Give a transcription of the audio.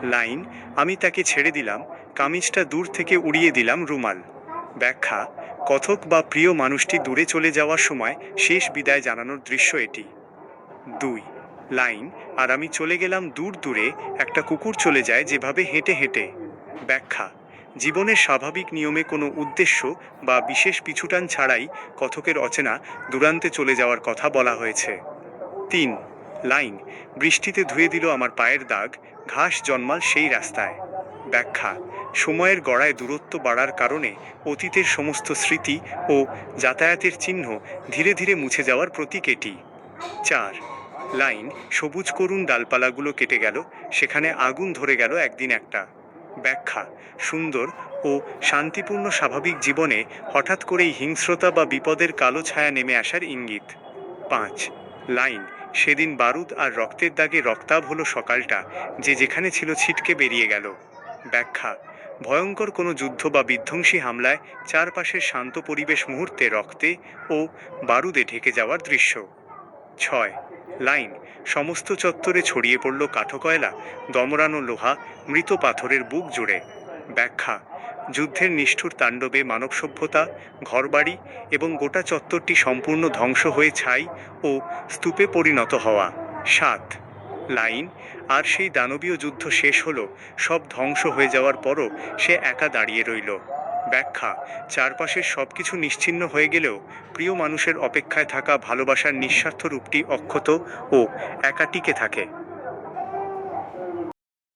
Line, আমি তাকে ছেড়ে দিলাম, কামিজটা দূর থেকে উড়িয়ে দিলাম রুমাল। ব্যাখ্যা, কথক বা প্রিয় মানুষটি দূরে চলে যাওয়ার সময় শেষ বিদায় জানানোর দৃশ্য এটি। 2 লাইন, আর আমি চলে গেলাম দূর দূরে, একটা কুকুর চলে যায় যেভাবে হেঁটে হেঁটে। ব্যাখ্যা, জীবনের স্বাভাবিক নিয়মে কোনো উদ্দেশ্য বা বিশেষ পিছুটান ছাড়াই কথকের অচেনা দূরান্তে চলে যাওয়ার কথা বলা হয়েছে। 3 লাইন, বৃষ্টিতে ধুয়ে দিল আমার পায়ের দাগ, ঘাস জন্মাল সেই রাস্তায়। ব্যাখ্যা, সময়ের গড়ায় দূরত্ব বাড়ার কারণে অতীতের সমস্ত স্মৃতি ও যাতায়াতের চিহ্ন ধীরে ধীরে মুছে যাওয়ার প্রতীক এটি। 4 লাইন, সবুজ করুণ ডালপালাগুলো কেটে গেল, সেখানে আগুন ধরে গেল একদিন একটা। ব্যাখ্যা, সুন্দর ও শান্তিপূর্ণ স্বাভাবিক জীবনে হঠাৎ করেই হিংস্রতা বা বিপদের কালো ছায়া নেমে আসার ইঙ্গিত। 5 লাইন, সেদিন বারুদ আর রক্তের দাগে রক্তাভ হলো সকালটা, যে যেখানে ছিল ছিটকে বেরিয়ে গেল। ব্যাখ্যা, ভয়ঙ্কর কোনো যুদ্ধ বা বিধ্বংসী হামলায় চারপাশের শান্ত পরিবেশ মুহূর্তে রক্তে ও বারুদে ঢেকে যাওয়ার দৃশ্য। 6 লাইন, সমস্ত চত্বরে ছড়িয়ে পড়ল কাঠকয়লা, দমরানো লোহা, মৃত পাথরের বুক জুড়ে। ব্যাখ্যা, যুদ্ধের নিষ্ঠুর তাণ্ডবে মানব সভ্যতা, ঘরবাড়ি এবং গোটা চত্বরটি সম্পূর্ণ ধ্বংস হয়ে ছাই ও স্তূপে পরিণত হওয়া। 7 লাইন, আর সেই দানবীয় যুদ্ধ শেষ হলো, সব ধ্বংস হয়ে যাওয়ার পরও সে একা দাঁড়িয়ে রইল। ব্যাখ্যা, চারপাশের সবকিছু নিশ্চিহ্ন হয়ে গেলেও প্রিয় মানুষের অপেক্ষায় থাকা ভালোবাসার নিঃস্বার্থ রূপটি অক্ষত ও একা টিকে থাকে।